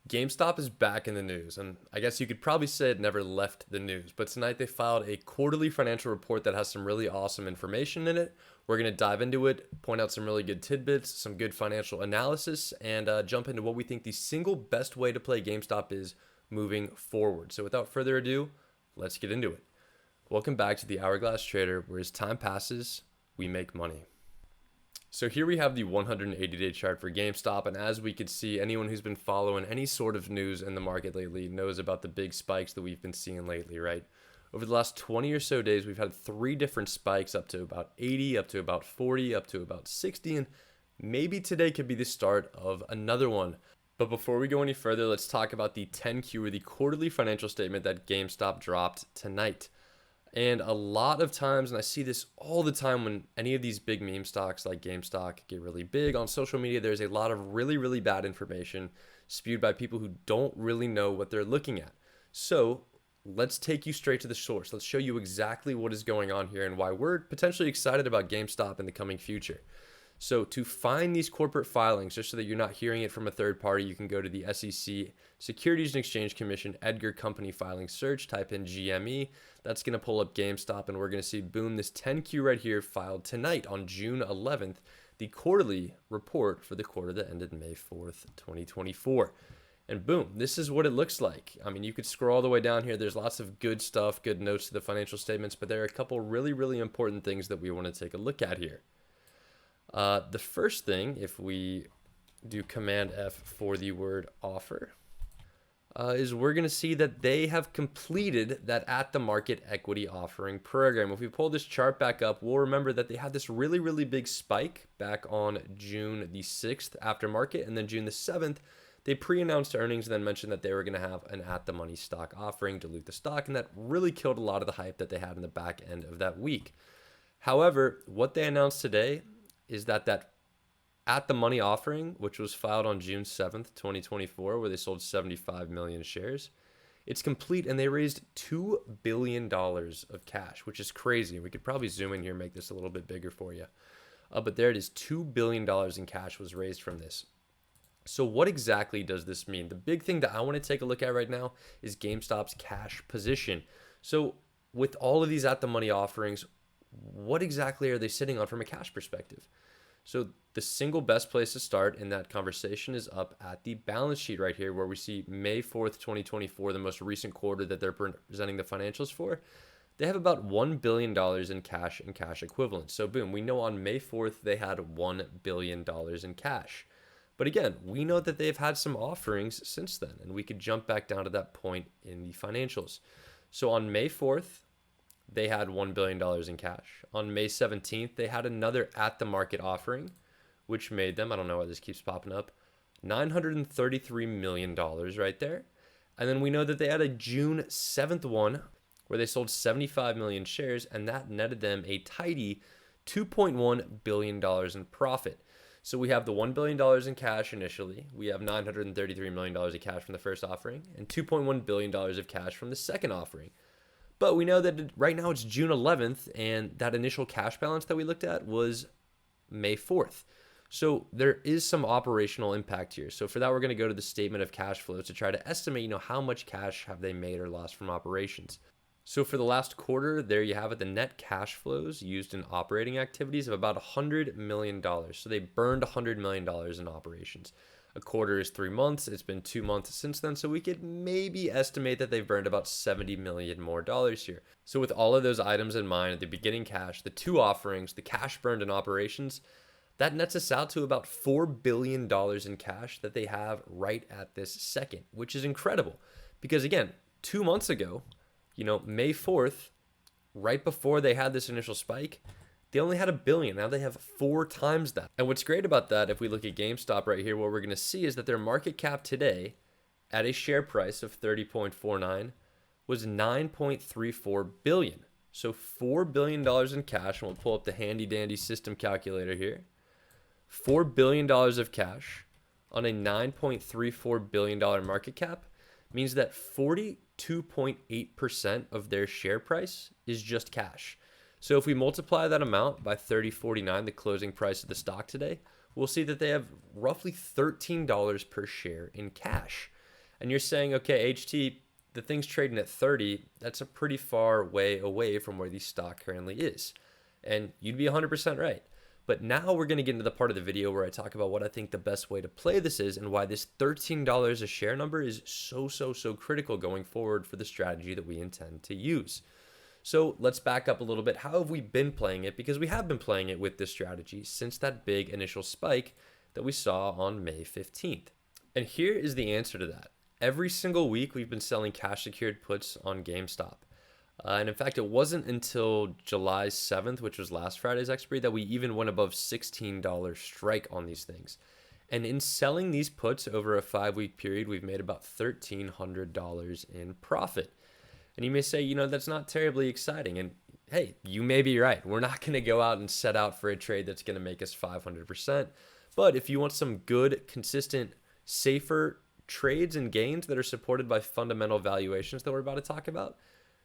GameStop is back in the news, and I guess you could probably say it never left the news. But tonight they filed a quarterly financial report that has some really awesome information in it. We're going to dive into it, point out some really good tidbits, some good financial analysis, and jump into what we think the single best way to play GameStop is moving forward. So without further ado, let's get into it. Welcome back to the Hourglass Trader, where as time passes, we make money. So here we have the 180-day chart for GameStop, and as we could see, anyone who's been following any sort of news in the market lately knows about the big spikes that we've been seeing lately, right? Over the last 20 or so days, we've had 3 different spikes up to about 80, up to about 40, up to about 60, and maybe today could be the start of another one. But before we go any further, let's talk about the 10Q, or the quarterly financial statement that GameStop dropped tonight. And a lot of times, and I see this all the time when any of these big meme stocks like GameStop get really big on social media, there's a lot of really, really bad information spewed by people who don't really know what they're looking at. So let's take you straight to the source. Let's show you exactly what is going on here and why we're potentially excited about GameStop in the coming future. So to find these corporate filings, just so that you're not hearing it from a third party, you can go to the SEC, Securities and Exchange Commission, Edgar Company Filing Search, type in GME. That's going to pull up GameStop, and we're going to see, boom, this 10Q right here filed tonight on June 11th, the quarterly report for the quarter that ended May 4th, 2024. And boom, this is what it looks like. I mean, you could scroll all the way down here. There's lots of good stuff, good notes to the financial statements, but there are a couple really, really important things that we want to take a look at here. The first thing, if we do Command F for the word offer, is we're going to see that they have completed that at-the-market equity offering program. If we pull this chart back up, we'll remember that they had this really, really big spike back on June the 6th after market, and then June the 7th, they pre-announced earnings and then mentioned that they were going to have an at-the-money stock offering, dilute the stock, and that really killed a lot of the hype that they had in the back end of that week. However, what they announced today is that at the money offering, which was filed on June 7th, 2024, where they sold 75 million shares, it's complete, and they raised $2 billion of cash, which is crazy. We could probably zoom in here and make this a little bit bigger for you. But there it is, $2 billion in cash was raised from this. So what exactly does this mean? The big thing that I want to take a look at right now is GameStop's cash position. So with all of these at the money offerings, what exactly are they sitting on from a cash perspective? So the single best place to start in that conversation is up at the balance sheet right here, where we see May 4th, 2024, the most recent quarter that they're presenting the financials for. They have about $1 billion in cash and cash equivalents. So boom, we know on May 4th, they had $1 billion in cash. But again, we know that they've had some offerings since then, and we could jump back down to that point in the financials. So on May 4th, they had $1 billion in cash. On May 17th, they had another at-the-market offering, which made them, I don't know why this keeps popping up, $933 million right there. And then we know that they had a June 7th one where they sold 75 million shares, and that netted them a tidy $2.1 billion in profit. So we have the $1 billion in cash initially. We have $933 million of cash from the first offering and $2.1 billion of cash from the second offering. But we know that right now it's June 11th, and that initial cash balance that we looked at was May 4th. So there is some operational impact here. So for that, we're going to go to the statement of cash flows to try to estimate, how much cash have they made or lost from operations. So for the last quarter, there you have it, the net cash flows used in operating activities of about $100 million. So they burned $100 million in operations. A quarter is 3 months. It's been 2 months since then, so we could maybe estimate that they've burned about $70 million more here. So with all of those items in mind, the beginning cash, the 2 offerings, the cash burned in operations, that nets us out to about $4 billion in cash that they have right at this second, which is incredible. Because again, 2 months ago, May 4th, right before they had this initial spike, they only had $1 billion. Now they have 4 times that. And what's great about that, if we look at GameStop right here, what we're going to see is that their market cap today at a share price of 30.49 was $9.34 billion. So $4 billion in cash, and we'll pull up the handy dandy system calculator here. $4 billion of cash on a $9.34 billion market cap means that 42.8% of their share price is just cash. So if we multiply that amount by 30.49, the closing price of the stock today, we'll see that they have roughly $13 per share in cash. And you're saying, okay, HT, the thing's trading at 30. That's a pretty far way away from where the stock currently is. And you'd be 100% right. But now we're going to get into the part of the video where I talk about what I think the best way to play this is and why this $13 a share number is so critical going forward for the strategy that we intend to use. So let's back up a little bit. How have we been playing it? Because we have been playing it with this strategy since that big initial spike that we saw on May 15th. And here is the answer to that. Every single week we've been selling cash secured puts on GameStop. And in fact, it wasn't until July 7th, which was last Friday's expiry, that we even went above $16 strike on these things. And in selling these puts over a 5-week period, we've made about $1,300 in profit. And you may say, that's not terribly exciting. And hey, you may be right. We're not going to go out and set out for a trade that's going to make us 500%. But if you want some good, consistent, safer trades and gains that are supported by fundamental valuations that we're about to talk about,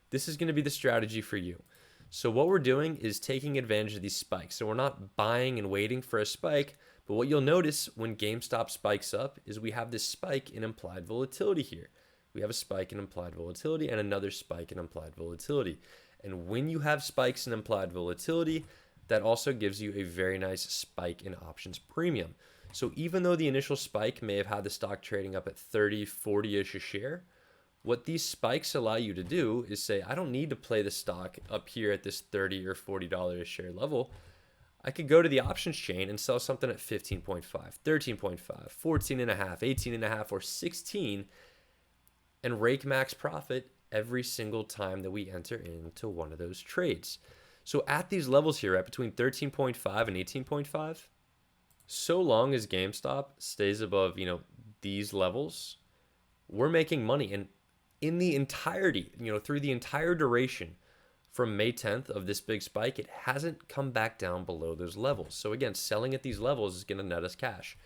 this is going to be the strategy for you. So what we're doing is taking advantage of these spikes. So we're not buying and waiting for a spike, but what you'll notice when GameStop spikes up is we have this spike in implied volatility here. We have a spike in implied volatility and another spike in implied volatility. And when you have spikes in implied volatility, that also gives you a very nice spike in options premium. So even though the initial spike may have had the stock trading up at 30, 40-ish a share, what these spikes allow you to do is say, I don't need to play the stock up here at this $30 or $40 a share level. I could go to the options chain and sell something at 15.5, 13.5, 14.5, 18.5, or 16 and rake max profit every single time that we enter into one of those trades. So at these levels here, at between 13.5 and 18.5, so long as GameStop stays above, these levels, we're making money. And in the entirety, through the entire duration from May 10th of this big spike, it hasn't come back down below those levels. So again, selling at these levels is going to net us cash.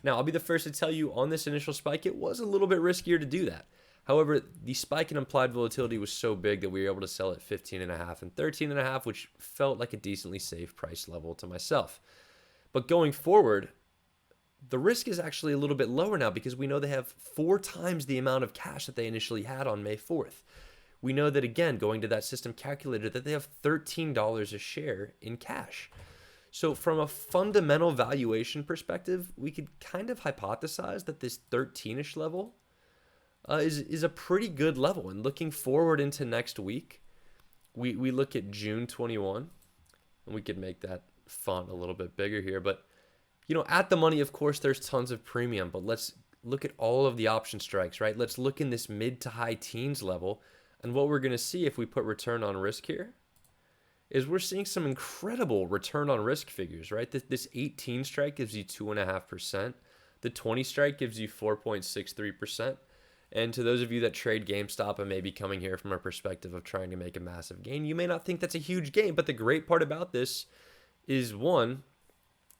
Now, I'll be the first to tell you on this initial spike, it was a little bit riskier to do that. However, the spike in implied volatility was so big that we were able to sell at 15.5 and 13.5, which felt like a decently safe price level to myself. But going forward, the risk is actually a little bit lower now because we know they have 4 times the amount of cash that they initially had on May 4th. We know that, again, going to that system calculator, that they have $13 a share in cash. So from a fundamental valuation perspective, we could kind of hypothesize that this 13-ish level is a pretty good level. And looking forward into next week, we look at June 21, and we could make that font a little bit bigger here, but at the money, of course, there's tons of premium, but let's look at all of the option strikes, right? Let's look in this mid to high teens level. And what we're going to see if we put return on risk here is we're seeing some incredible return on risk figures, right? This 18 strike gives you 2.5%. The 20 strike gives you 4.63%. And to those of you that trade GameStop and may be coming here from a perspective of trying to make a massive gain, you may not think that's a huge gain, but the great part about this is, 1,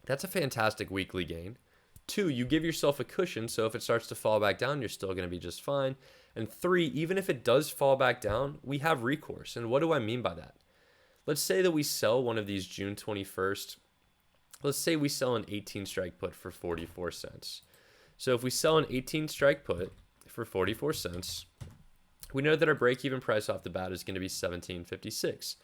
that's a fantastic weekly gain. 2, you give yourself a cushion, so if it starts to fall back down, you're still going to be just fine. And 3, even if it does fall back down, we have recourse. And what do I mean by that? Let's say that we sell one of these June 21st. Let's say we sell an 18 strike put for 44 cents. So if we sell an 18 strike put for 44 cents, we know that our break-even price off the bat is going to be $17.56.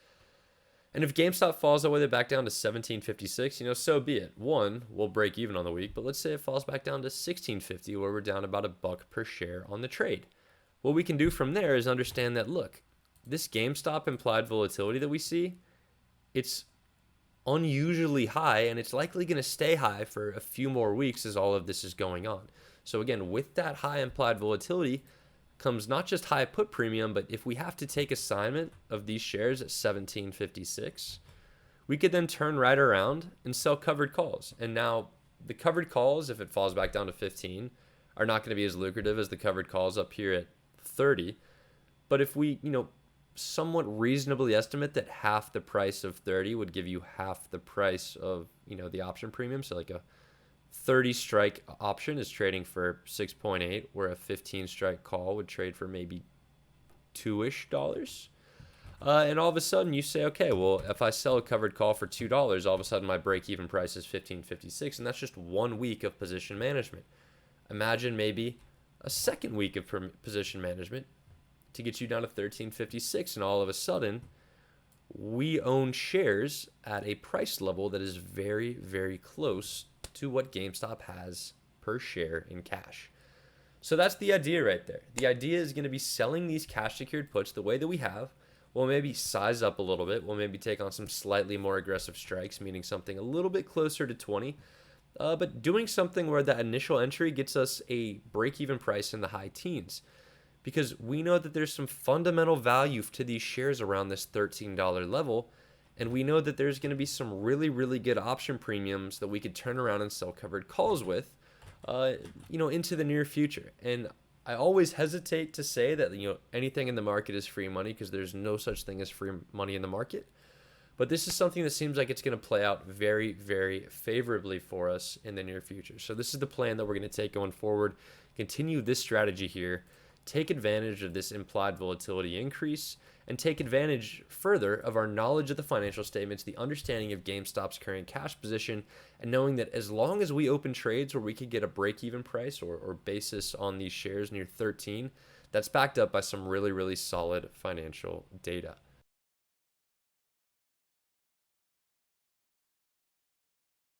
And if GameStop falls all the way back down to $17.56, so be it. 1, we'll break even on the week, but let's say it falls back down to $16.50, where we're down about $1 per share on the trade. What we can do from there is understand that, look, this GameStop implied volatility that we see, it's unusually high, and it's likely going to stay high for a few more weeks as all of this is going on. So again, with that high implied volatility comes not just high put premium, but if we have to take assignment of these shares at $17.56, we could then turn right around and sell covered calls. And now the covered calls, if it falls back down to 15, are not going to be as lucrative as the covered calls up here at 30. But if we, somewhat reasonably estimate that half the price of 30 would give you half the price of, the option premium. So like a 30 strike option is trading for 6.8, where a 15 strike call would trade for maybe $2-ish. And all of a sudden you say, okay, well, if I sell a covered call for $2, all of a sudden my break-even price is $15.56, and that's just 1 week of position management. Imagine maybe a second week of position management to get you down to 1356, and all of a sudden we own shares at a price level that is very, very close to what GameStop has per share in cash. So that's the idea right there. The idea is going to be selling these cash secured puts the way that we have. We'll maybe size up a little bit. We'll maybe take on some slightly more aggressive strikes, meaning something a little bit closer to 20. But doing something where that initial entry gets us a break-even price in the high teens. Because we know that there's some fundamental value to these shares around this $13 level. And we know that there's going to be some really, really good option premiums that we could turn around and sell covered calls with, into the near future. And I always hesitate to say that, anything in the market is free money, because there's no such thing as free money in the market. But this is something that seems like it's going to play out very, very favorably for us in the near future. So this is the plan that we're going to take going forward. Continue this strategy here. Take advantage of this implied volatility increase, and take advantage further of our knowledge of the financial statements, the understanding of GameStop's current cash position, and knowing that as long as we open trades where we could get a break-even price or basis on these shares near 13, that's backed up by some really, really solid financial data.